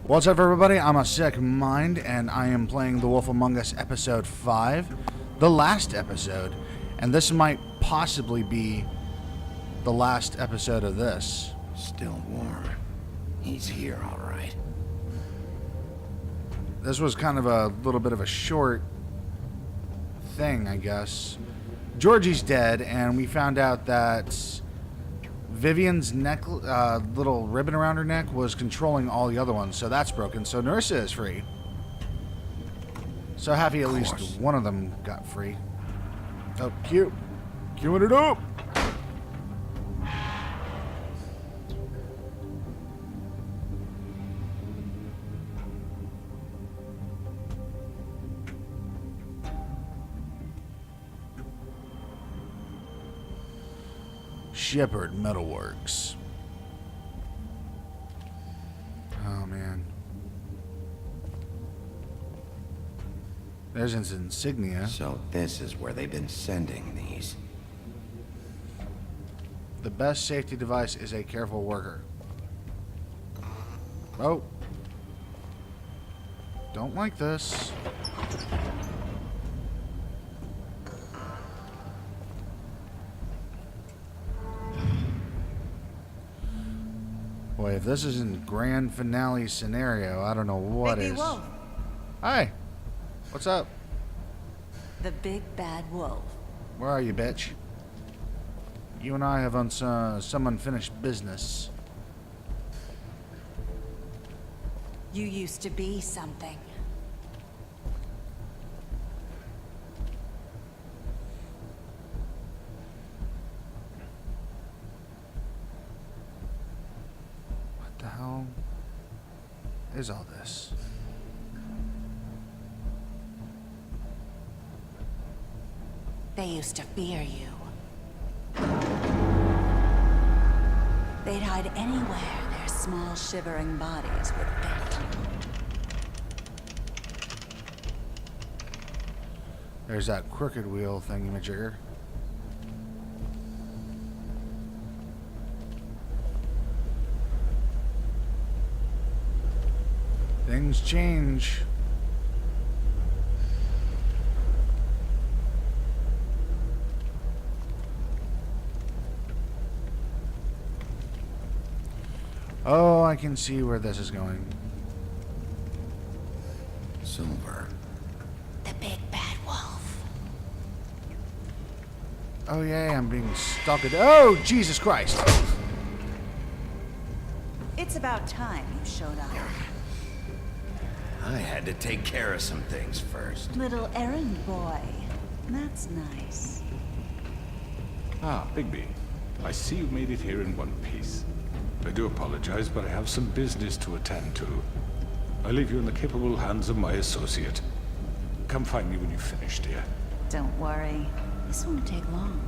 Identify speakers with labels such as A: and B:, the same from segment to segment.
A: What's up, everybody? I'm a Sick Mind, and I am playing The Wolf Among Us Episode 5, the last episode, and this might possibly be the last episode of this.
B: Still warm. He's here, all right.
A: This was kind of a little bit of a short thing, I guess. Georgie's dead, and we found out that Vivian's neck, little ribbon around her neck was controlling all the other ones, so that's broken. So Nerissa is free. So happy at least one of them got free. Oh, cute. Queuing it up. Shepherd Metalworks. Oh man. There's his insignia.
B: So this is where they've been sending these.
A: The best safety device is a careful worker. Oh. Don't like this. Boy, if this isn't grand finale scenario, I don't know what
C: Big
A: is.
C: Wolf.
A: Hi. What's up?
C: The big bad wolf.
A: Where are you, bitch? You and I have some unfinished business.
C: You used to be something.
A: What the hell is all this?
C: They used to fear you. They'd hide anywhere their small shivering bodies would fit.
A: There's that crooked wheel thingamajigger. Things change. Oh, I can see where this is going.
B: Silver.
C: The big bad wolf.
A: Oh yeah, I'm being stalked. Oh, Jesus Christ.
C: It's about time you showed up.
B: I had to take care of some things first.
C: Little errand boy. That's nice.
D: Ah, Bigby. I see you made it here in one piece. I do apologize, but I have some business to attend to. I leave you in the capable hands of my associate. Come find me when you've finished, dear.
C: Don't worry. This won't take long.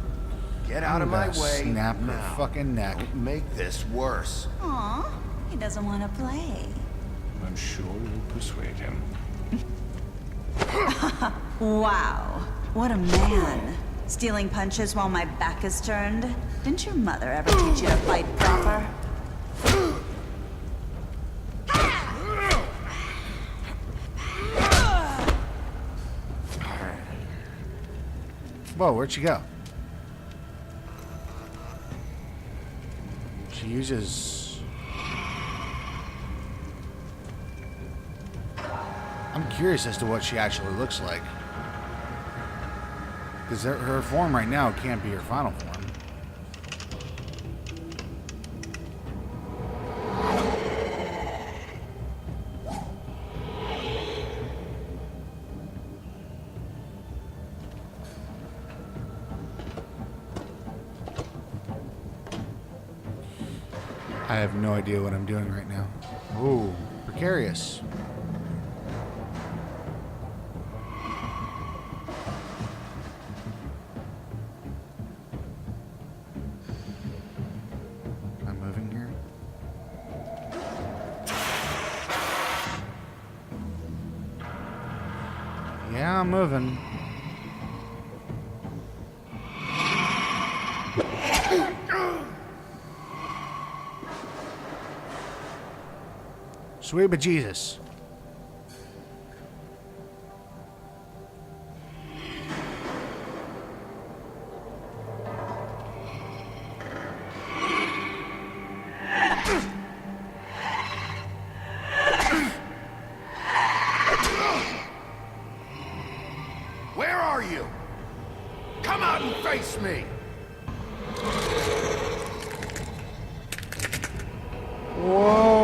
B: Get out of my way.
A: Snap her
B: now.
A: fucking neck.
B: Don't make this worse.
C: Aw, he doesn't want to play.
D: I'm sure you'll persuade him.
C: Wow, what a man. Stealing punches while my back is turned? Didn't your mother ever teach you to fight proper?
A: Whoa, where'd she go? She uses... I'm curious as to what she actually looks like. Because her form right now can't be her final form. I have no idea what I'm doing right now. Ooh, precarious. I'm moving here. Yeah, I'm moving. Sweet bejesus.
B: Where are you? Come out and face me!
A: Whoa.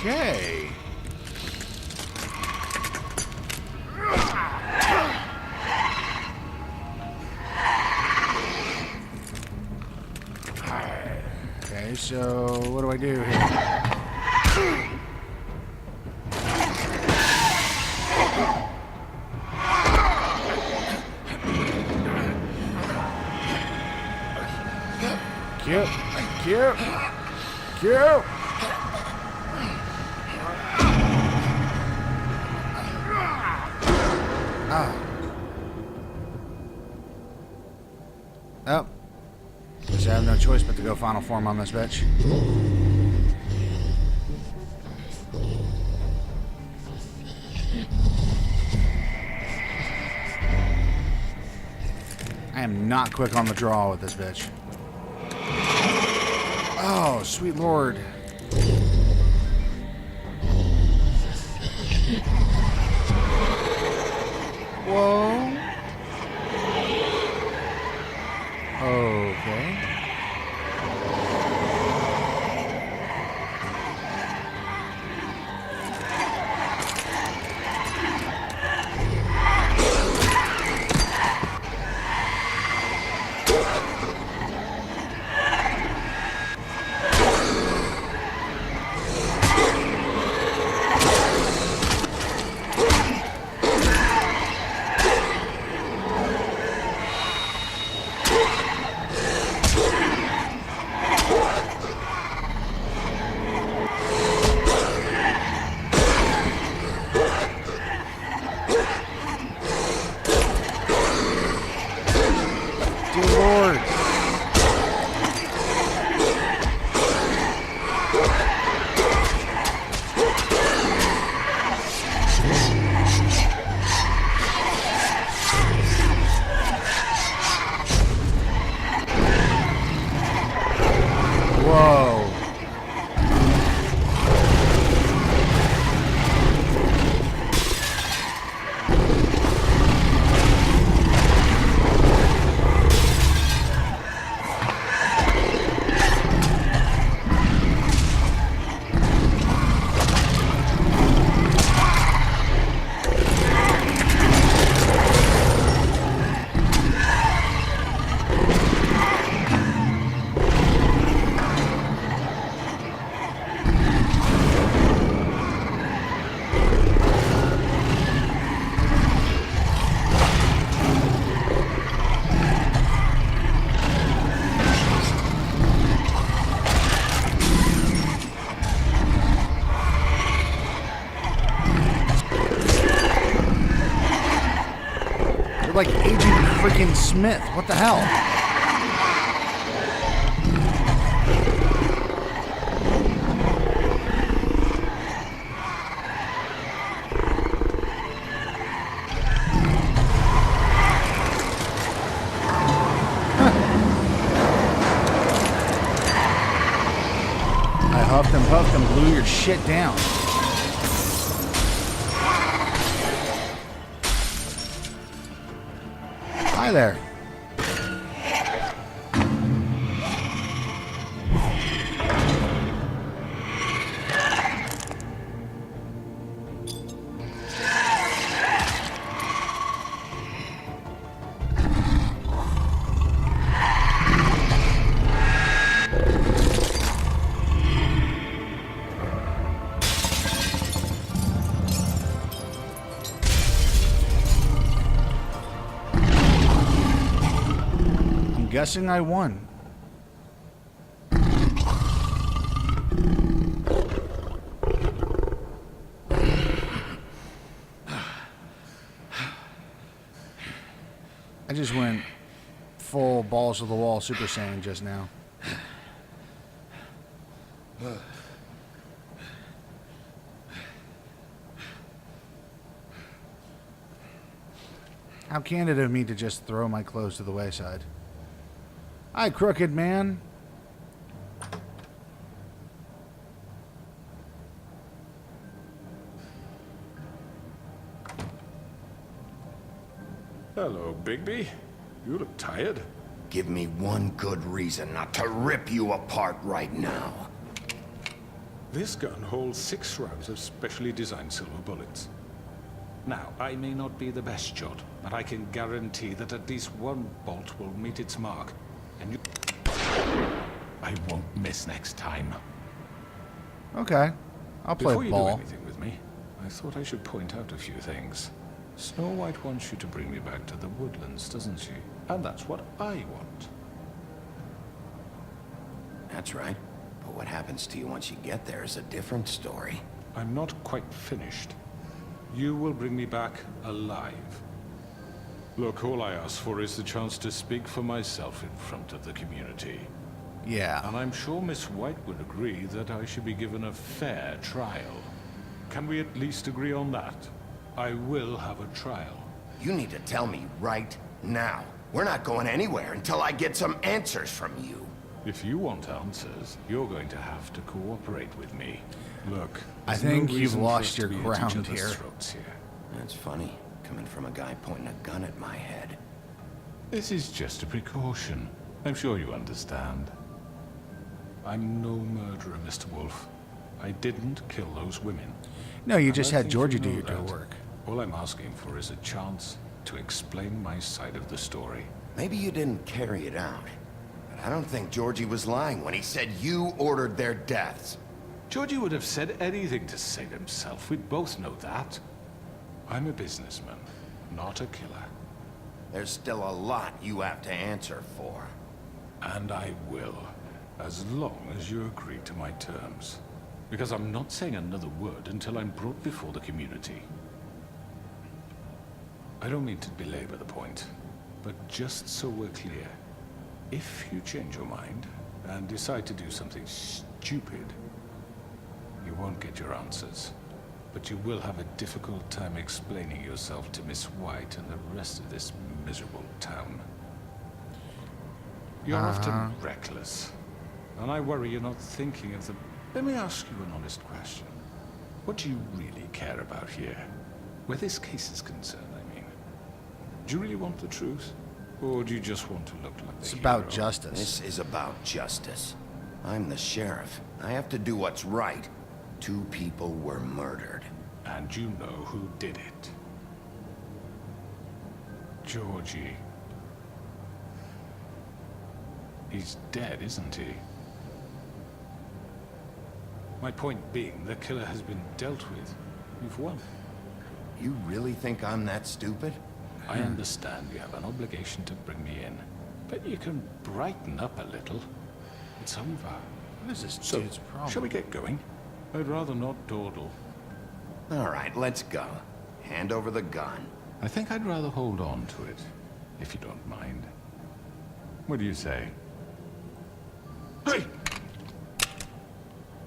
A: Okay. Okay, so what do I do here? Cute. Cute. Cute. Oh. Guess I have no choice but to go final form on this bitch. I am not quick on the draw with this bitch. Oh, sweet lord. Whoa. Okay. Dear Lord. Whoa. Like Agent freaking Smith. What the hell? I huffed and puffed and blew your shit down. Hi there. Guessing I won. just went full balls to the wall Super Saiyan just now. How candid of me to just throw my clothes to the wayside. Hi, crooked man.
D: Hello, Bigby. You look tired.
B: Give me one good reason not to rip you apart right now.
D: This gun holds 6 rounds of specially designed silver bullets. Now, I may not be the best shot, but I can guarantee that at least one bolt will meet its mark. And you... I won't miss next time.
A: Okay. I'll play
D: Before you
A: ball.
D: do anything with me, I thought I should point out a few things. Snow White wants you to bring me back to the woodlands, doesn't she? And that's what I want.
B: That's right. But what happens to you once you get there is a different story.
D: I'm not quite finished. You will bring me back alive. Look, all I ask for is the chance to speak for myself in front of the community.
A: Yeah.
D: And I'm sure Miss White would agree that I should be given a fair trial. Can we at least agree on that? I will have a trial.
B: You need to tell me right now. We're not going anywhere until I get some answers from you.
D: If you want answers, you're going to have to cooperate with me. Look,
A: I
D: there's
A: think
D: no
A: you've
D: reason for
A: lost
D: us to
A: your
D: be at each
A: ground
D: other's
A: here.
D: throats here.
B: That's funny, coming from a guy pointing a gun at my head.
D: This is just a precaution. I'm sure you understand. I'm no murderer, Mr. Wolf. I didn't kill those women.
A: No, you
D: And
A: just
D: I
A: had
D: think
A: Georgie
D: you
A: do
D: know
A: your dirty
D: that.
A: work.
D: All I'm asking for is a chance to explain my side of the story.
B: Maybe you didn't carry it out. But I don't think Georgie was lying when he said you ordered their deaths.
D: Georgie would have said anything to save himself. We both know that. I'm a businessman, not a killer.
B: There's still a lot you have to answer for.
D: And I will, as long as you agree to my terms. Because I'm not saying another word until I'm brought before the community. I don't mean to belabor the point, but just so we're clear, if you change your mind and decide to do something stupid, you won't get your answers. But you will have a difficult time explaining yourself to Miss White and the rest of this miserable town. You're often reckless, and I worry you're not thinking of the... Let me ask you an honest question. What do you really care about here? Where this case is concerned, I mean. Do you really want the truth? Or do you just want to look like the
A: It's about
D: hero?
A: justice.
B: This is about justice. I'm the sheriff. I have to do what's right. 2 people were murdered.
D: And you know who did it. Georgie. He's dead, isn't he? My point being, the killer has been dealt with. You've won.
B: You really think I'm that stupid?
D: I understand you have an obligation to bring me in, but you can brighten up a little. It's over.
A: What is this
D: So,
A: dude's problem?
D: shall we get going? I'd rather not dawdle.
B: All right, let's go. Hand over the gun.
D: I think I'd rather hold on to it, if you don't mind. What do you say? Hey!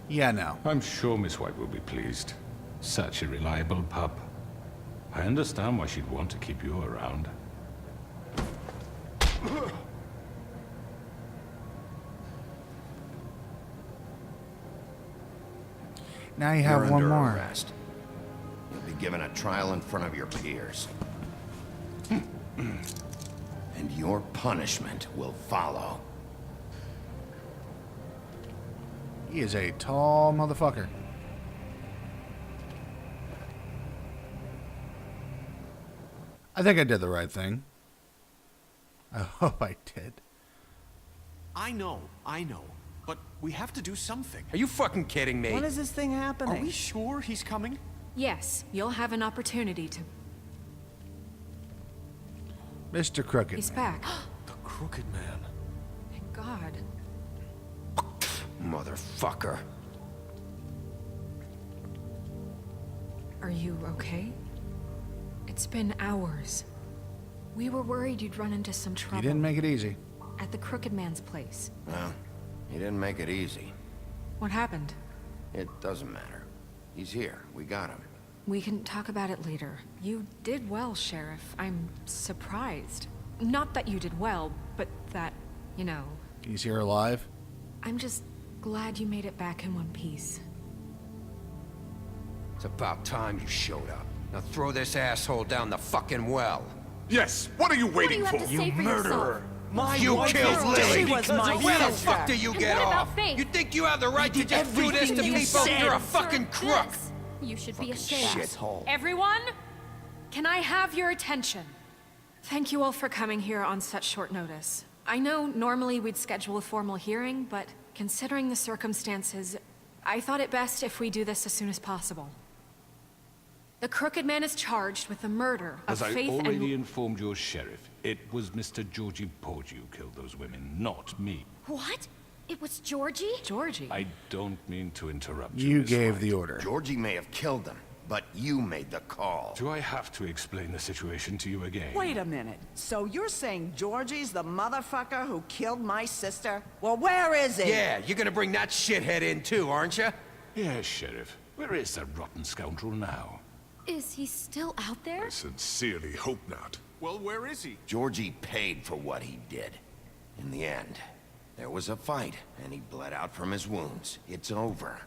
A: Yeah, no.
D: I'm sure Miss White will be pleased. Such a reliable pup. I understand why she'd want to keep you around.
A: Now you
B: You're
A: have one
B: under
A: more.
B: arrest. You'll be given a trial in front of your peers. And your punishment will follow.
A: He is a tall motherfucker. I think I did the right thing. I hope I did.
E: I know. But we have to do something.
F: Are you fucking kidding me?
G: When is this thing happening?
E: Are we sure he's coming?
H: Yes, you'll have an opportunity to...
A: Mr. Crooked.
H: He's
A: Man.
H: back.
E: The Crooked Man.
H: Thank God.
B: Motherfucker.
H: Are you okay? It's been hours. We were worried you'd run into some
A: You
H: trouble.
A: didn't make it easy.
H: At the Crooked Man's place.
B: Well, he didn't make it easy.
H: What happened?
B: It doesn't matter. He's here. We got him.
H: We can talk about it later. You did well, Sheriff. I'm surprised. Not that you did well, but that, you know...
A: Can you see her alive?
H: I'm just glad you made it back in one piece.
F: It's about time you showed up. Now throw this asshole down the fucking well.
D: Yes, what are you waiting
G: What do you have to say for yourself?
E: My
F: You
E: wife
F: killed
E: is
F: Lily!
E: dead because of
F: Where the
E: you.
F: fuck do you
G: And
F: get
G: what about
F: off?
G: Faith?
F: You think you have the right to
E: did
F: just do this to
E: everything you
F: people?
E: said.
F: You're a fucking crook!
G: This, you should be ashamed.
E: Shithole.
H: Everyone, can I have your attention? Thank you all for coming here on such short notice. I know normally we'd schedule a formal hearing, but considering the circumstances, I thought it best if we do this as soon as possible. The Crooked Man is charged with the murder of
D: As I
H: Faith
D: already
H: and...
D: informed your sheriff, it was Mr. Georgie Porgy who killed those women, not me.
G: What? It was Georgie?
H: Georgie.
D: I don't mean to interrupt you,
A: You
D: Miss
A: gave
D: White.
A: the order.
B: Georgie may have killed them, but you made the call.
D: Do I have to explain the situation to you again?
I: Wait a minute. So you're saying Georgie's the motherfucker who killed my sister? Well, where is he?
F: Yeah, you're gonna bring that shithead in too, aren't you?
D: Yes, Sheriff. Where is that rotten scoundrel now?
G: Is he still out there?
J: I sincerely hope not.
E: Well, where is he?
B: Georgie paid for what he did. In the end, there was a fight, and he bled out from his wounds. It's over.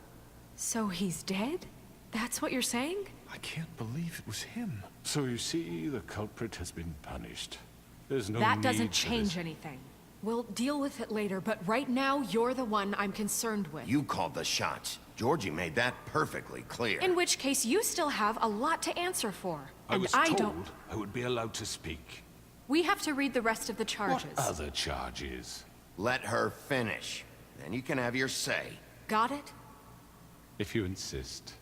H: So he's dead? That's what you're saying?
J: I can't believe it was him.
D: So you see, the culprit has been punished. There's no
H: That
D: need
H: doesn't
D: for
H: change
D: this.
H: anything. We'll deal with it later, but right now, you're the one I'm concerned with.
B: You called the shots. Georgie made that perfectly clear.
H: In which case, you still have a lot to answer for.
D: I
H: And
D: was
H: I
D: told
H: don't...
D: I would be allowed to speak.
H: We have to read the rest of the charges.
D: What other charges?
B: Let her finish. Then you can have your say.
H: Got it?
D: If you insist.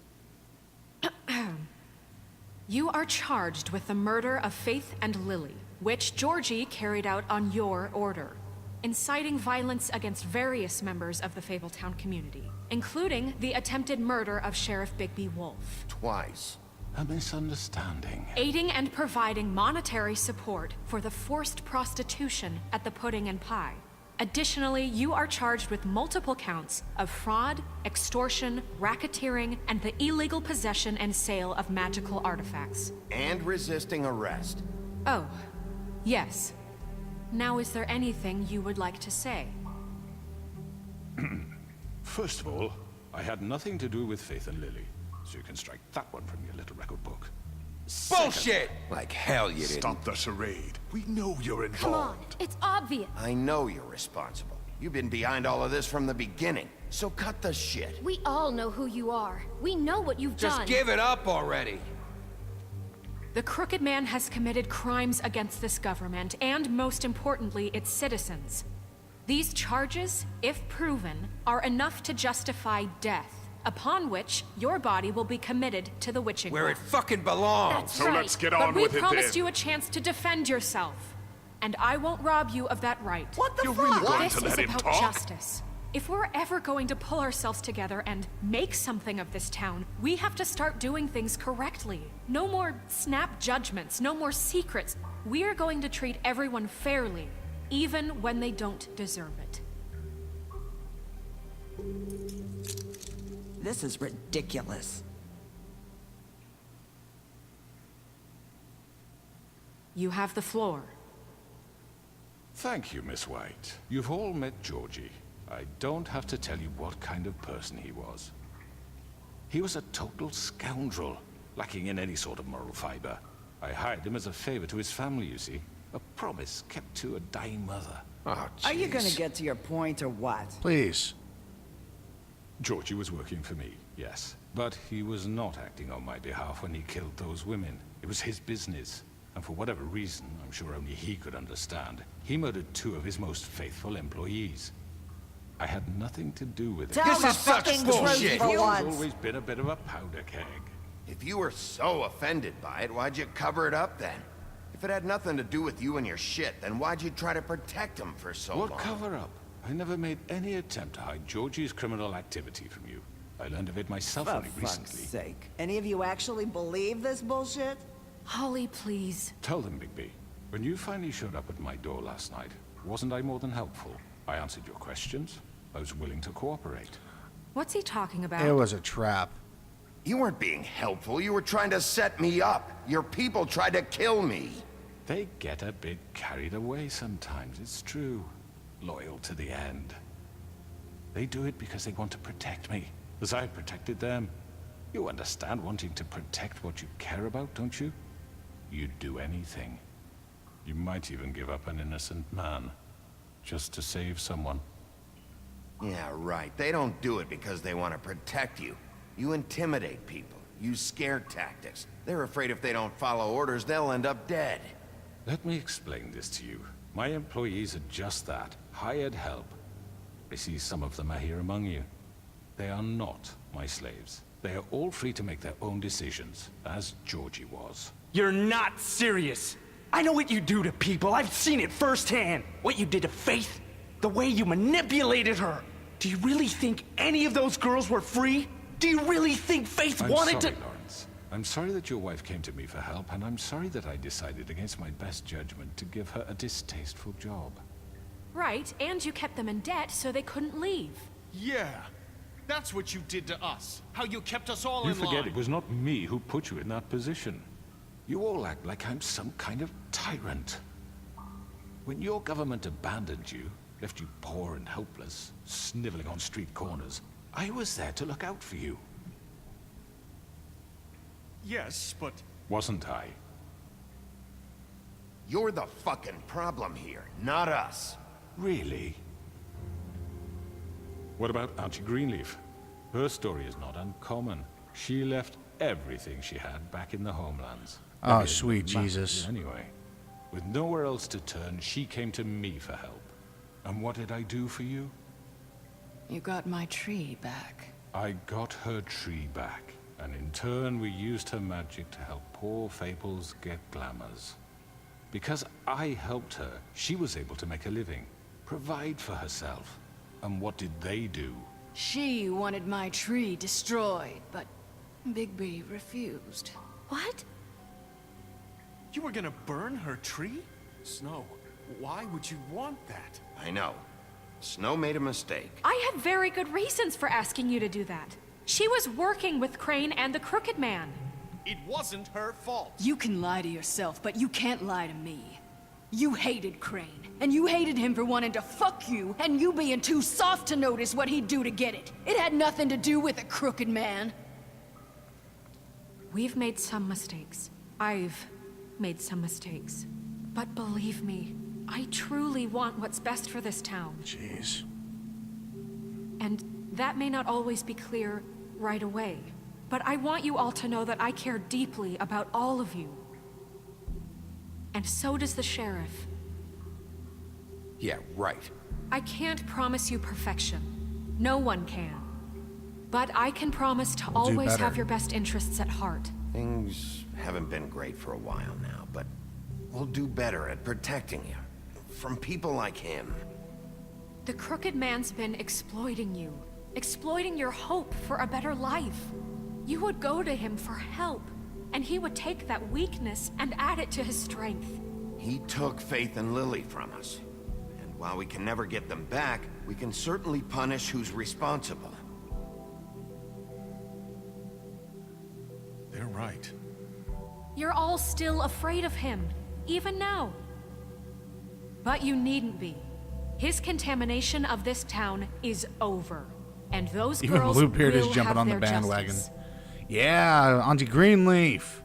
H: You are charged with the murder of Faith and Lily, which Georgie carried out on your order, inciting violence against various members of the Fabletown community, including the attempted murder of Sheriff Bigby Wolf,
B: Twice.
D: A misunderstanding.
H: aiding and providing monetary support for the forced prostitution at the Pudding and Pie. Additionally, you are charged with multiple counts of fraud, extortion, racketeering, and the illegal possession and sale of magical artifacts.
B: And resisting arrest.
H: Oh, yes. Now, is there anything you would like to say?
D: First of all, I had nothing to do with Faith and Lily, so you can strike that one from your little record book.
F: Bullshit! Like hell you didn't.
J: Stop the charade. We know you're
G: Come on,
J: involved.
G: it's obvious.
B: I know you're responsible. You've been behind all of this from the beginning. So cut the shit.
G: We all know who you are. We know what you've
F: Just
G: done.
F: give it up already.
H: The Crooked Man has committed crimes against this government and, most importantly, its citizens. These charges, if proven, are enough to justify death, upon which your body will be committed to the witching
F: Where
H: well.
F: it fucking belongs.
G: That's
J: So
G: right.
J: let's get
H: But
J: on
H: we
J: with it
H: promised
J: then.
H: you a chance to defend yourself, and I won't rob you of that right.
I: What the
J: You're
I: fuck?
J: really going
H: This
J: to
H: is
J: let him
H: about
J: talk?
H: justice. If we're ever going to pull ourselves together and make something of this town, we have to start doing things correctly. No more snap judgments, no more secrets. We're going to treat everyone fairly, even when they don't deserve it.
I: This is ridiculous.
H: You have the floor.
D: Thank you, Miss White. You've all met Georgie. I don't have to tell you what kind of person he was. He was a total scoundrel, lacking in any sort of moral fiber. I hired him as a favor to his family, you see. A promise kept to a dying mother.
F: Oh,
I: Are you gonna
F: jeez.
I: get to your point or what?
A: Please.
D: Georgie was working for me, yes. But he was not acting on my behalf when he killed those women. It was his business. And for whatever reason, I'm sure only he could understand, he murdered 2 of his most faithful employees. I had nothing to do with it.
I: Tell
F: This
I: the
F: is such
I: fucking
F: bullshit.
I: truth for
D: He's
I: once.
D: always been a bit of a powder keg.
B: If you were so offended by it, why'd you cover it up then? If it had nothing to do with you and your shit, then why'd you try to protect him for so
D: What
B: long?
D: cover up? I never made any attempt to hide Georgie's criminal activity from you. I learned of it myself
I: For
D: only
I: fuck's
D: recently.
I: sake. Any of you actually believe this bullshit?
H: Holly, please.
D: Tell them, Bigby. When you finally showed up at my door last night, wasn't I more than helpful? I answered your questions. I was willing to cooperate.
H: What's he talking about?
A: It was a trap.
B: You weren't being helpful. You were trying to set me up. Your people tried to kill me.
D: They get a bit carried away sometimes, it's true. Loyal to the end. They do it because they want to protect me, as I protected them. You understand wanting to protect what you care about, don't you? You'd do anything. You might even give up an innocent man, just to save someone.
B: Yeah, right. They don't do it because they want to protect you. You intimidate people, use scare tactics. They're afraid if they don't follow orders, they'll end up dead.
D: Let me explain this to you. My employees are just that, hired help. I see some of them are here among you. They are not my slaves. They are all free to make their own decisions, as Georgie was.
K: You're not serious. I know what you do to people. I've seen it firsthand. What you did to Faith. The way you manipulated her. Do you really think any of those girls were free? Do you really think Faith wanted to—
D: Lawrence. I'm sorry that your wife came to me for help, and I'm sorry that I decided against my best judgment to give her a distasteful job.
H: Right, and you kept them in debt so they couldn't leave.
E: Yeah. That's what you did to us. How you kept us all
D: You
E: in line.
D: forget it was not me who put you in that position. You all act like I'm some kind of tyrant. When your government abandoned you, left you poor and helpless, sniveling on street corners, I was there to look out for you.
E: Yes, but...
D: Wasn't I?
B: You're the fucking problem here, not us.
D: Really? What about Auntie Greenleaf? Her story is not uncommon. She left everything she had back in the homelands.
A: Oh, sweet Jesus.
D: Anyway, with nowhere else to turn, she came to me for help. And what did I do for you?
L: You got my tree back.
D: I got her tree back, and in turn we used her magic to help poor Fables get glamours. Because I helped her, she was able to make a living, provide for herself. And what did they do?
L: She wanted my tree destroyed, but Bigby refused.
H: What?
E: You were gonna burn her tree? Snow, why would you want that?
B: I know. Snow made a mistake.
H: I had very good reasons for asking you to do that. She was working with Crane and the Crooked Man.
E: It wasn't her fault.
L: You can lie to yourself, but you can't lie to me. You hated Crane, and you hated him for wanting to fuck you, and you being too soft to notice what he'd do to get it. It had nothing to do with a Crooked Man.
H: We've made some mistakes. I've made some mistakes. But believe me, I truly want what's best for this town.
A: Jeez.
H: And that may not always be clear right away. But I want you all to know that I care deeply about all of you. And so does the sheriff.
F: Yeah, right.
H: I can't promise you perfection. No one can. But I can promise to
A: We'll do
H: always
A: better.
H: have your best interests at heart.
B: Things haven't been great for a while now, but we'll do better at protecting you. From people like him.
H: The Crooked Man's been exploiting you. Exploiting your hope for a better life. You would go to him for help, and he would take that weakness and add it to his strength.
B: He took Faith and Lily from us. And while we can never get them back, we can certainly punish who's responsible.
E: They're right.
H: You're all still afraid of him, even now. But you needn't be. His contamination of this town is over. And those
A: Even
H: girls
A: Bluebeard is
H: will
A: jumping
H: have
A: on the
H: their
A: bandwagon.
H: justice.
A: Yeah, Auntie Greenleaf.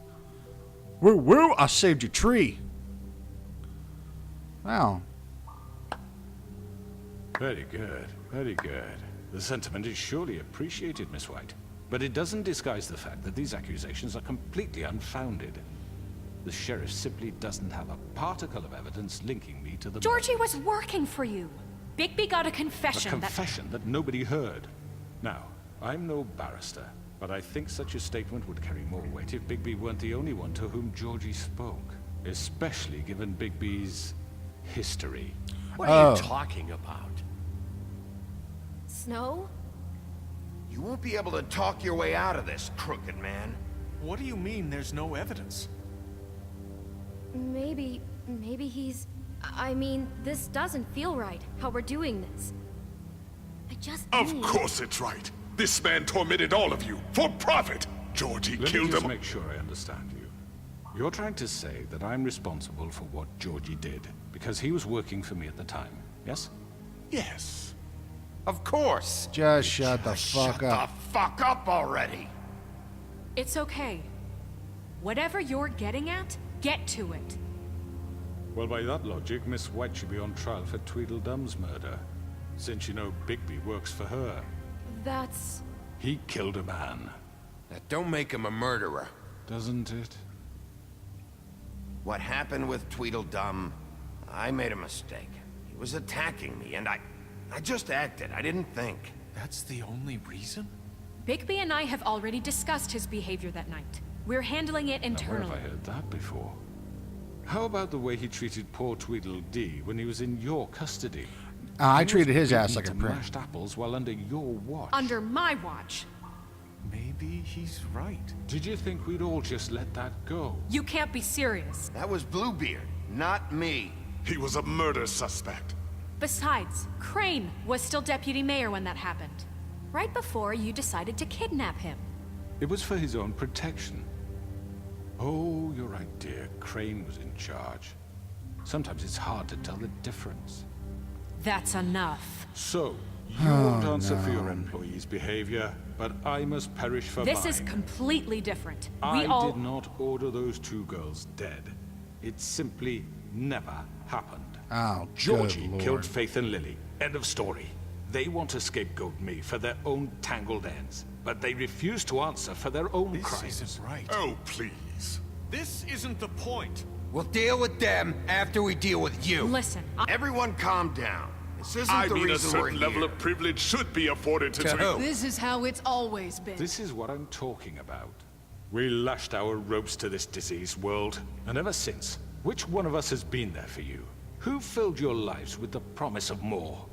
A: Woo woo! I saved your tree. Wow.
D: Very good, very good. The sentiment is surely appreciated, Miss White. But it doesn't disguise the fact that these accusations are completely unfounded. The sheriff simply doesn't have a particle of evidence linking me to the
H: Georgie was working for you. Bigby got a
D: A
H: confession
D: confession that nobody heard. Now, I'm no barrister, but I think such a statement would carry more weight if Bigby weren't the only one to whom Georgie spoke. Especially given Bigby's history.
E: What are you talking about?
G: Snow?
B: You won't be able to talk your way out of this, Crooked Man.
E: What do you mean there's no evidence?
G: Maybe Maybe he's... I mean, this doesn't feel right, how we're doing this. I just
J: Of
G: need...
J: course it's right. This man tormented all of you for profit. Georgie
D: Let
J: killed
D: me just
J: him.
D: make sure I understand you. You're trying to say that I'm responsible for what Georgie did because he was working for me at the time, yes?
J: Yes.
B: Of course.
A: Just shut the fuck
B: Shut
A: up.
B: the fuck up already.
H: It's okay. Whatever you're getting at, get to it.
D: Well, by that logic, Miss White should be on trial for Tweedledum's murder, since you know Bigby works for her.
G: That's...
D: He killed a man.
F: Now, don't make him a murderer.
D: Doesn't it?
B: What happened with Tweedledum, I made a mistake. He was attacking me, and I just acted. I didn't think.
E: That's the only reason?
H: Bigby and I have already discussed his behavior that night. We're handling it
D: Now, where
H: internally.
D: have I heard that before? How about the way he treated poor Tweedledee when he was in your custody?
A: I
D: He was
A: treated his ass
D: beaten
A: like a
D: to
A: prick.
D: mashed apples while under your watch.
H: Under my watch.
E: Maybe he's right.
D: Did you think we'd all just let that go?
H: You can't be serious.
B: That was Bluebeard, not me.
J: He was a murder suspect.
H: Besides, Crane was still deputy mayor when that happened. Right before you decided to kidnap him.
D: It was for his own protection. Oh, you're right, dear. Crane was in charge. Sometimes it's hard to tell the difference.
H: That's enough.
D: So, you won't answer for your employees' behavior, but I must perish for
H: This
D: mine.
H: is completely different.
D: I
H: We all...
D: did not order those two girls dead. It simply never happened.
A: Oh,
D: Georgie
A: good Lord.
D: killed Faith and Lily. End of story. They want to scapegoat me for their own tangled ends, but they refuse to answer for their own
E: This
D: crimes.
E: isn't right.
J: Oh, please.
E: This isn't the point.
F: We'll deal with them after we deal with you.
H: Listen,
B: Everyone calm down. This isn't
J: I
B: the
J: mean, a
B: reason we're
J: certain level
B: here.
J: of privilege should be afforded to
F: To who?
L: This is how it's always been.
D: This is what I'm talking about. We lashed our ropes to this diseased world, and ever since, which one of us has been there for you? Who filled your lives with the promise of more?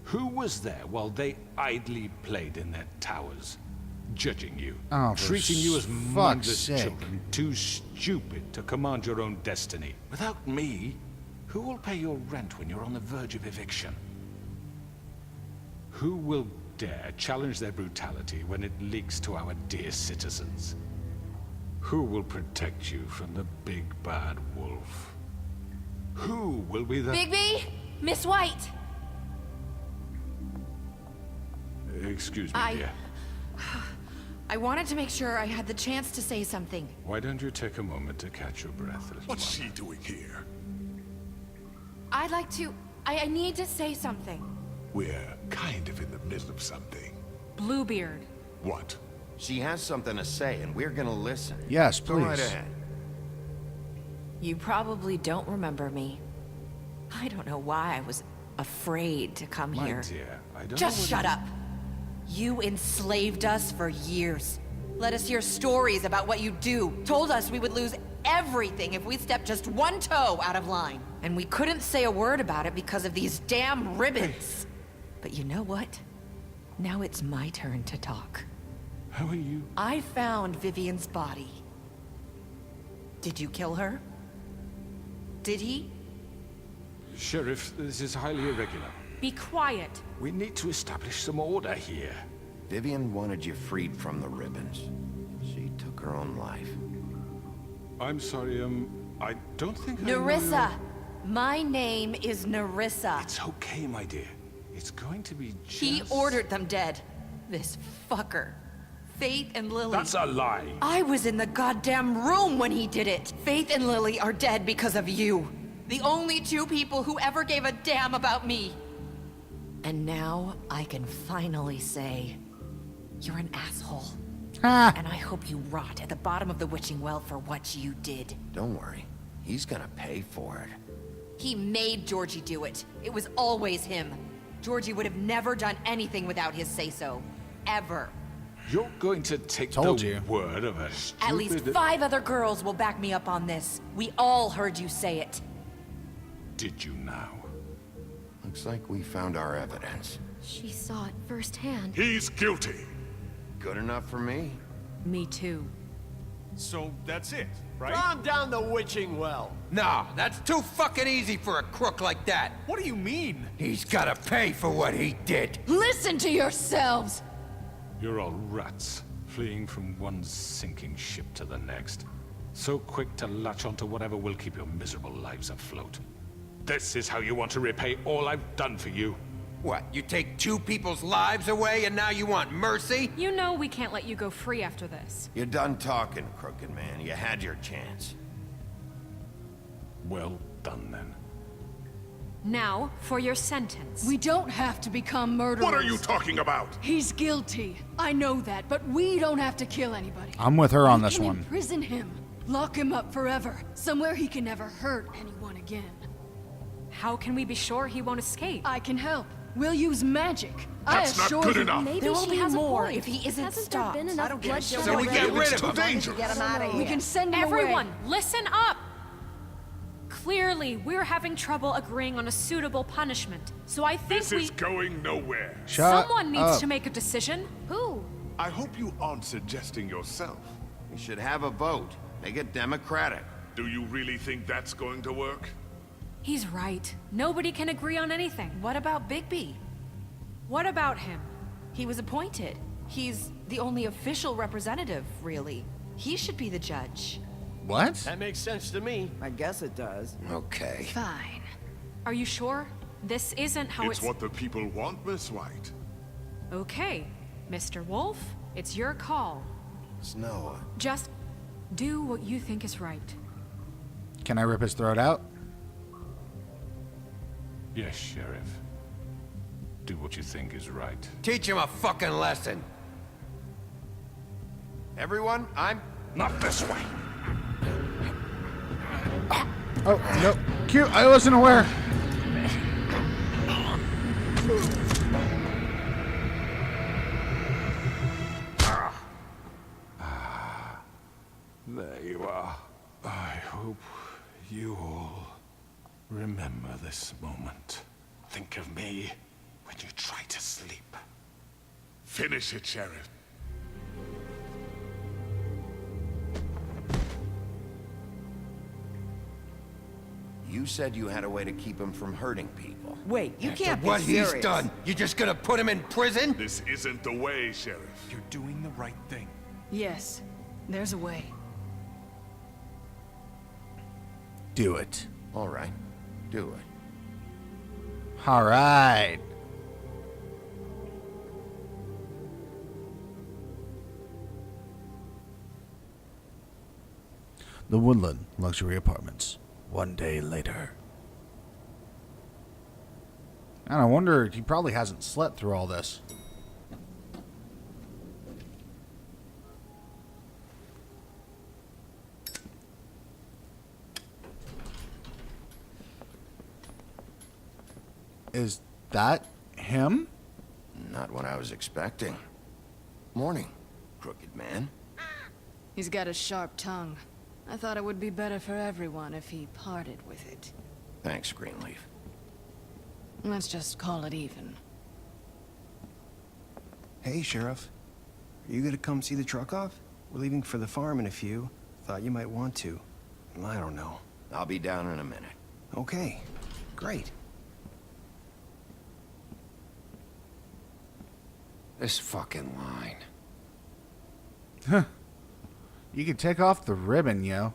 D: Who was there while they idly played in their towers? Judging you,
A: Oh, for
D: treating you as
A: fuck's
D: mindless
A: sake.
D: children, too stupid to command your own destiny. Without me, who will pay your rent when you're on the verge of eviction? Who will dare challenge their brutality when it leaks to our dear citizens? Who will protect you from the big bad wolf? Who will be the...
G: Bigby? Miss White!
D: Excuse me, dear.
M: I wanted to make sure I had the chance to say something.
D: Why don't you take a moment to catch your breath, little
J: What's
D: one?
J: she doing here?
M: I'd like to... I need to say something.
J: We're kind of in the middle of something.
H: Bluebeard.
J: What?
B: She has something to say, and we're gonna listen.
A: Yes,
B: Go right
A: please.
B: ahead.
M: You probably don't remember me. I don't know why I was afraid to come
D: My
M: here.
D: dear, I don't
M: Just
D: know
M: shut up. You enslaved us for years. Let us hear stories about what you do. Told us we would lose everything if we stepped just one toe out of line. And we couldn't say a word about it because of these damn ribbons. But you know what? Now it's my turn to talk.
D: How are you?
M: I found Vivian's body. Did you kill her? Did he?
D: Sheriff, this is highly irregular.
H: Be quiet.
D: We need to establish some order here.
B: Vivian wanted you freed from the ribbons. She took her own life.
D: I'm sorry, I don't think I know
M: Nerissa!
D: your-
M: My name is Nerissa.
D: It's okay, my dear. It's going to be just...
M: He ordered them dead. This fucker. Faith and Lily.
D: That's a lie.
M: I was in the goddamn room when he did it. Faith and Lily are dead because of you. The only two people who ever gave a damn about me. And now I can finally say, you're an asshole.
A: Ha!
M: And I hope you rot at the bottom of the witching well for what you did.
B: Don't worry. He's gonna pay for it.
M: He made Georgie do it. It was always him. Georgie would have never done anything without his say-so. Ever.
D: You're going to take
A: Told
D: the
A: you.
D: word of a stupid...
M: At least 5 other girls will back me up on this. We all heard you say it.
D: Did you now?
B: Looks like we found our evidence.
G: She saw it firsthand.
J: He's guilty.
B: Good enough for me.
H: Me too.
E: So that's it. right?
N: Throw him down the witching well.
F: No, that's too fucking easy for a crook like that.
E: What do you mean?
F: He's gotta pay for what he did.
L: Listen to yourselves!
D: You're all rats, fleeing from one sinking ship to the next. So quick to latch onto whatever will keep your miserable lives afloat. This is how you want to repay all I've done for you.
F: What, you take two people's lives away and now you want mercy?
H: You know we can't let you go free after this.
B: You're done talking, crooked man. You had your chance.
D: Well done, then.
H: Now, for your sentence.
L: We don't have to become murderers.
J: What are you talking about?
L: He's guilty. I know that, but we don't have to kill anybody.
A: I'm with her on
L: We
A: this
L: can
A: one.
L: Imprison him. Lock him up forever. Somewhere he can never hurt anyone again.
H: How can we be sure he won't escape?
L: I can help. We'll use magic.
J: That's not good enough.
G: Maybe
M: There will
G: she
M: be
G: has
M: more
G: a point.
M: if he isn't
G: Hasn't
M: stopped.
G: there been
I: I
G: enough
I: don't give a
G: bloodshed
I: shit
F: So we
I: what
F: get
I: they do.
F: rid of
J: It's
F: him.
J: too dangerous.
I: Get him out of here.
L: We can send him
H: Everyone,
L: away.
H: listen up! Clearly, we're having trouble agreeing on a suitable punishment. So I think
J: This is going nowhere.
H: someone needs to make a decision. Who?
J: I hope you aren't suggesting yourself.
B: We should have a vote. Make it democratic.
J: Do you really think that's going to work?
H: He's right. Nobody can agree on anything.
M: What about Bigby?
H: What about him?
M: He was appointed. He's the only official representative, really. He should be the judge.
A: What?
N: That makes sense to me.
I: I guess it does.
F: Okay.
L: Fine.
H: Are you sure? This isn't how
J: It's what the people want, Miss White.
H: Okay, Mr. Wolf, it's your call.
B: Snow.
H: Just do what you think is right.
A: Can I rip his throat out?
D: Yes, Sheriff. Do what you think is right.
F: Teach him a fucking lesson.
B: Everyone,
J: Not this way.
A: Oh, no. Cute. I wasn't aware.
D: There you are. I hope you all remember this moment. Think of me when you try to sleep.
J: Finish it, Sheriff.
B: you said you had a way to keep him from hurting people.
I: Wait, you
F: After
I: can't be
F: what
I: serious.
F: he's done, you just gonna put him in prison?
J: This isn't the way, Sheriff.
E: You're doing the right thing.
L: Yes, there's a way.
A: Do it.
B: All right, do it.
A: All right. The Woodland Luxury Apartments. One day later. And I wonder, he probably hasn't slept through all this. Is that him?
B: Not what I was expecting. Morning, crooked man.
L: He's got a sharp tongue. I thought it would be better for everyone if he parted with it.
B: Thanks, Greenleaf.
L: Let's just call it even.
O: Hey, Sheriff. Are you gonna come see the truck off? We're leaving for the farm in a few. Thought you might want to. I don't know.
B: I'll be down in a minute.
O: Okay, great.
F: This fucking line.
A: Huh. You can take off the ribbon, yo.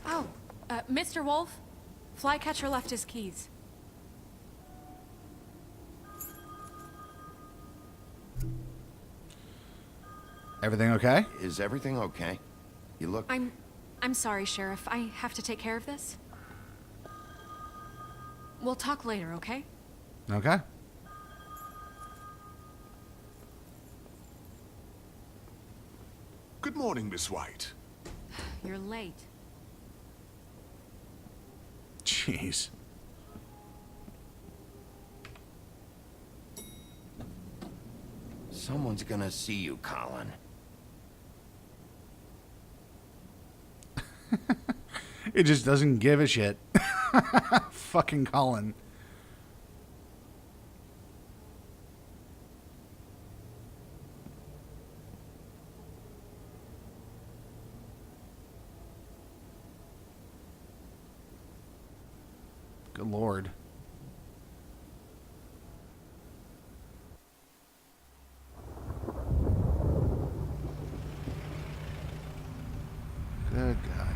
H: Oh, Mr. Wolf, Flycatcher left his keys.
A: Everything okay?
B: Is everything okay? You look...
H: I'm sorry, Sheriff. I have to take care of this. We'll talk later, okay?
A: Okay.
J: Good morning, Miss White.
H: You're late.
A: Jeez.
B: Someone's gonna see you, Colin.
A: It just doesn't give a shit. Fucking Colin. Good lord. Good God.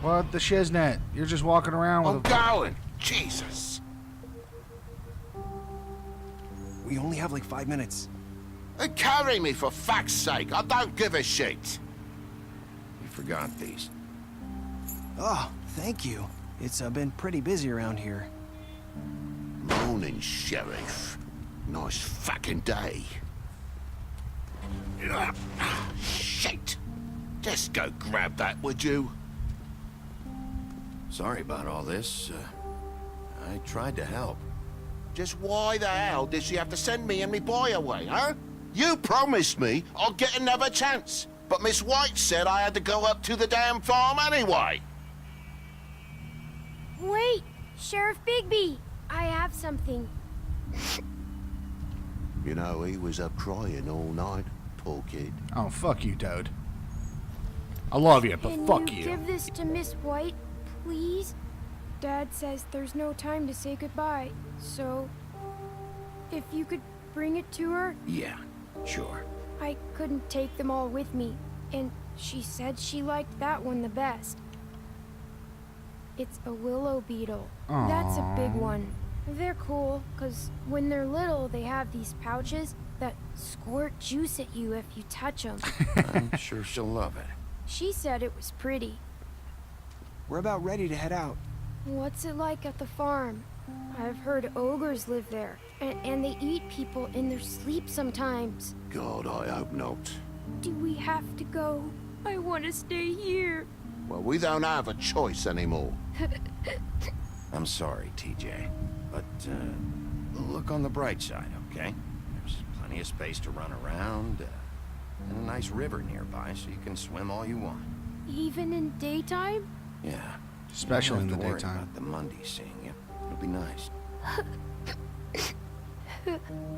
A: What the shiznit? You're just walking around with
J: I'm going. Jesus.
O: We only have like 5 minutes.
J: Carry me for fuck's sake. I don't give a shit.
B: You forgot these.
O: Oh, thank you. It's been pretty busy around here.
J: Morning, Sheriff. Nice fucking day. Shit. Just go grab that, would you?
B: Sorry about all this. I tried to help.
J: Just why the hell did she have to send me and me boy away, huh? You promised me I'd get another chance, but Miss White said I had to go up to the damn farm anyway.
G: Wait, Sheriff Bigby, I have something.
J: You know, he was up crying all night, poor kid.
A: Oh, fuck you, Toad. I love you, but fuck
G: Can
A: you.
G: you give this to Miss White, please? Dad says there's no time to say goodbye, so if you could bring it to her.
B: Yeah, sure.
G: I couldn't take them all with me, and she said she liked that one the best. It's a willow beetle. That's a big one. They're cool, because when they're little, they have these pouches that squirt juice at you if you touch them.
B: I'm sure she'll love it.
G: She said it was pretty.
O: We're about ready to head out.
G: What's it like at the farm? I've heard ogres live there, and they eat people in their sleep sometimes.
J: God, I hope not.
G: Do we have to go? I want to stay here.
J: Well, we don't have a choice anymore.
B: I'm sorry, TJ. But, look on the bright side, okay? There's plenty of space to run around, and a nice river nearby, so you can swim all you want.
G: Even in daytime?
B: Yeah.
A: Especially in the
B: You don't have to worry
A: daytime.
B: about the Monday seeing you. It'll be nice.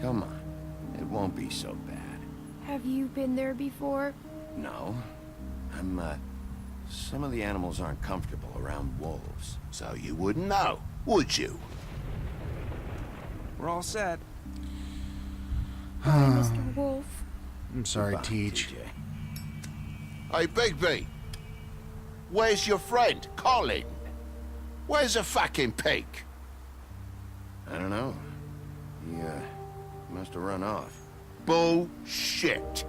B: Come on. It won't be so bad.
G: Have you been there before?
B: No. Some of the animals aren't comfortable around wolves.
J: So you wouldn't know, would you?
O: We're all set.
G: Hi, Mr. Wolf.
A: I'm sorry,
B: Goodbye,
A: Teach.
B: TJ.
J: Hey, Bigby. Where's your friend, Colin? Where's the fucking pig?
B: I don't know. He, must have run off.
J: Bullshit.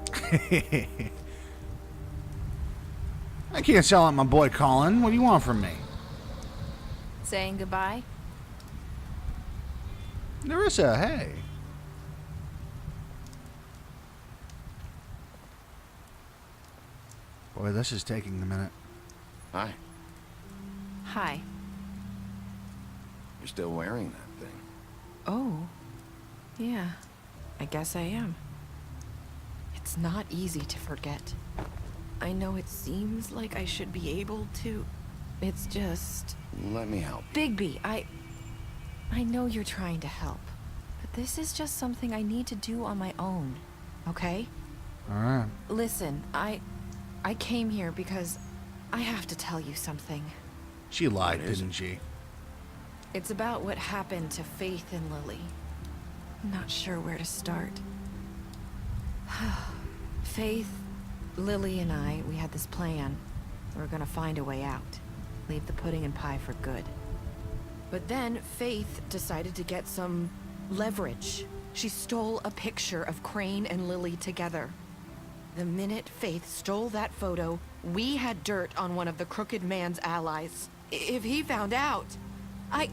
A: I can't sell out my boy Colin. What do you want from me?
M: Saying goodbye?
A: Nerissa, hey. Boy, this is taking a minute.
B: Hi.
M: Hi.
B: You're still wearing that thing.
M: Oh. Yeah. I guess I am. It's not easy to forget. I know it seems like I should be able to. It's just...
B: Let me help.
M: Bigby, I know you're trying to help. But this is just something I need to do on my own. Okay?
A: Alright.
M: Listen, I came here because I have to tell you something.
A: She lied, didn't she?
M: It's about what happened to Faith and Lily. I'm not sure where to start. Faith, Lily, and I, we had this plan. We were gonna find a way out. Leave the pudding and pie for good. But then Faith decided to get some leverage. She stole a picture of Crane and Lily together. The minute Faith stole that photo, we had dirt on one of the Crooked Man's allies. If he found out, I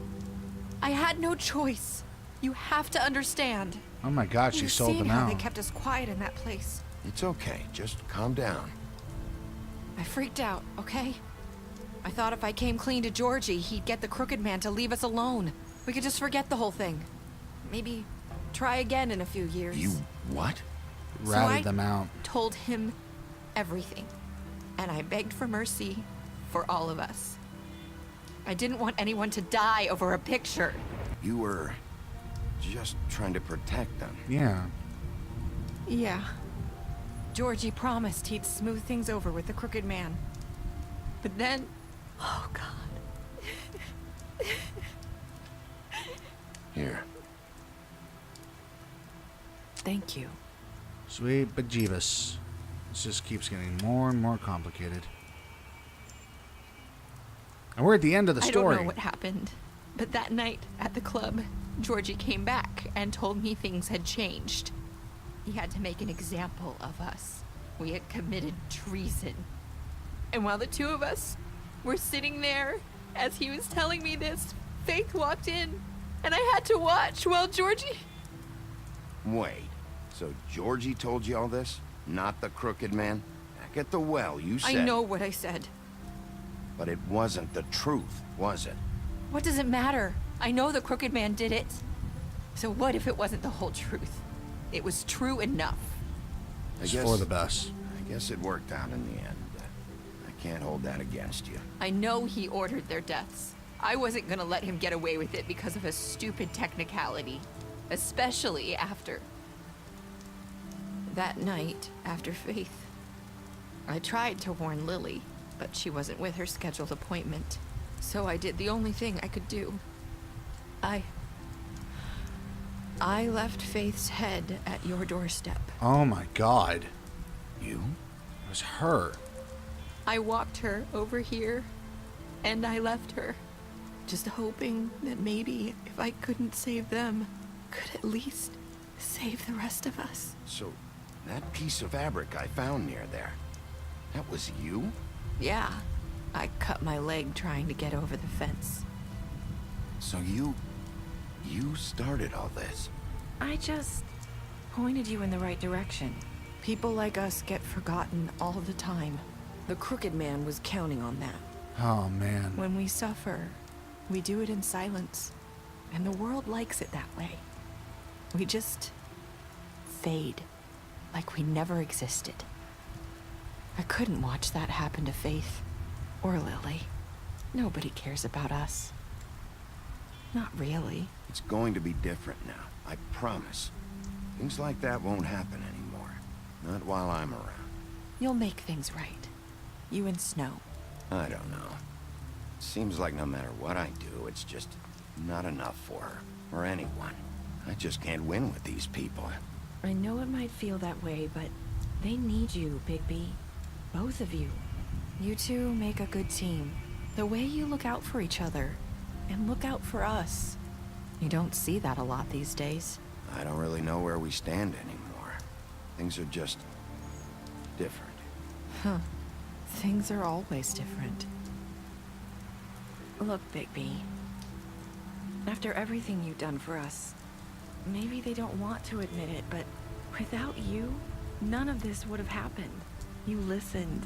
M: had no choice. You have to understand.
A: Oh my god, she
M: You've
A: sold
M: seen
A: them
M: how
A: out.
M: they kept us quiet in that place.
B: It's okay. Just calm down.
M: I freaked out, okay? I thought if I came clean to Georgie, he'd get the Crooked Man to leave us alone. We could just forget the whole thing. Maybe try again in a few years.
B: You what?
A: Ratted them out.
M: Told him everything. And I begged for mercy for all of us. I didn't want anyone to die over a picture.
B: You were just trying to protect them.
A: Yeah.
M: Yeah. Georgie promised he'd smooth things over with the Crooked Man. But then... Oh, God.
B: Here.
M: Thank you.
A: Sweet bejeebus. This just keeps getting more and more complicated. And we're at the end of the story.
M: I don't know what happened, but that night at the club, Georgie came back and told me things had changed. He had to make an example of us. We had committed treason. And while the two of us were sitting there, as he was telling me this, Faith walked in, and I had to watch while Georgie...
B: Wait, so Georgie told you all this? Not the Crooked Man? Back at the well, you said...
M: I know what I said.
B: But it wasn't the truth, was it?
M: What does it matter? I know the Crooked Man did it. So what if it wasn't the whole truth? It was true enough.
A: It's for the best.
B: I guess it worked out in the end. I can't hold that against you.
M: I know he ordered their deaths. I wasn't gonna let him get away with it because of a stupid technicality. Especially after... that night, after Faith. I tried to warn Lily, but she wasn't with her scheduled appointment. So I did the only thing I could do. I left Faith's head at your doorstep.
A: Oh my God.
B: You?
A: It was her.
M: I walked her over here, and I left her. Just hoping that maybe if I couldn't save them, could at least save the rest of us.
B: So, that piece of fabric I found near there, that was you?
M: Yeah. I cut my leg trying to get over the fence.
B: So you started all this?
M: I just pointed you in the right direction. People like us get forgotten all the time. The Crooked Man was counting on that.
A: Oh, man.
M: When we suffer, we do it in silence. And the world likes it that way. We just fade, like we never existed. I couldn't watch that happen to Faith. Or Lily. Nobody cares about us. Not really.
B: It's going to be different now, I promise. Things like that won't happen anymore. Not while I'm around.
M: You'll make things right. You and Snow.
B: I don't know. Seems like no matter what I do, it's just not enough for her. Or anyone. I just can't win with these people.
M: I know it might feel that way, but they need you, Bigby. Both of you. You two make a good team. The way you look out for each other, and look out for us. You don't see that a lot these days.
B: I don't really know where we stand anymore. Things are just... different.
M: Huh. Things are always different. Look, Bigby. After everything you've done for us, maybe they don't want to admit it, but without you, none of this would have happened. You listened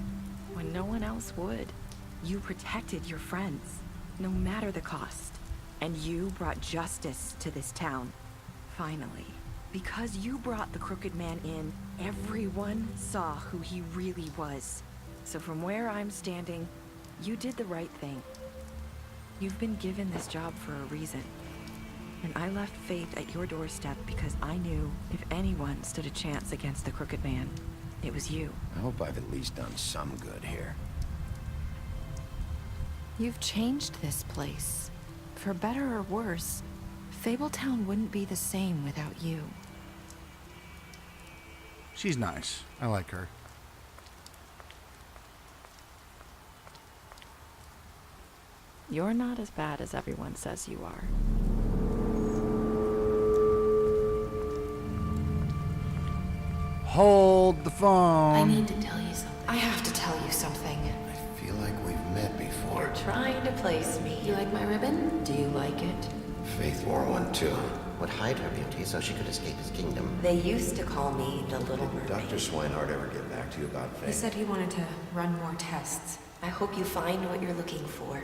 M: when no one else would. You protected your friends, no matter the cost. And you brought justice to this town. Finally. Because you brought the Crooked Man in, everyone saw who he really was. So from where I'm standing, you did the right thing. You've been given this job for a reason. And I left Faith at your doorstep because I knew if anyone stood a chance against the Crooked Man, it was you.
B: I hope I've at least done some good here.
M: You've changed this place. For better or worse, Fabletown wouldn't be the same without you.
A: She's nice. I like her.
M: You're not as bad as everyone says you are.
A: Hold the phone.
P: I need to tell you something.
M: I have to tell you something.
B: I feel like we've met before.
P: You're trying to place me. You like my ribbon? Do you like it?
Q: Faith wore one too. Would hide her beauty so she could escape his kingdom.
P: They used to call me the Little Mermaid.
Q: Dr. Swinehart ever get back to you about Faith?
H: He said he wanted to run more tests.
P: I hope you find what you're looking for.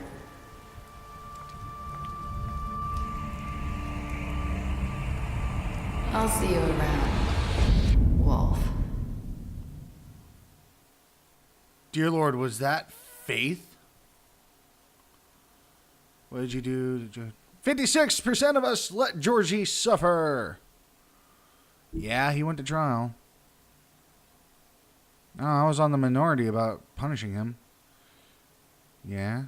P: I'll see you around, Wolf.
A: Dear Lord, was that Faith? What did you do? 56% of us let Georgie suffer. Yeah, he went to trial. Oh, I was on the minority about punishing him. Yeah.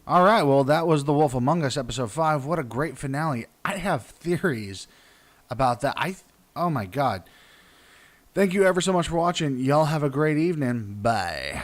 A: All right, well, that was The Wolf Among Us, Episode 5. What a great finale. I have theories about that. Oh, my God. Thank you ever so much for watching. Y'all have a great evening. Bye.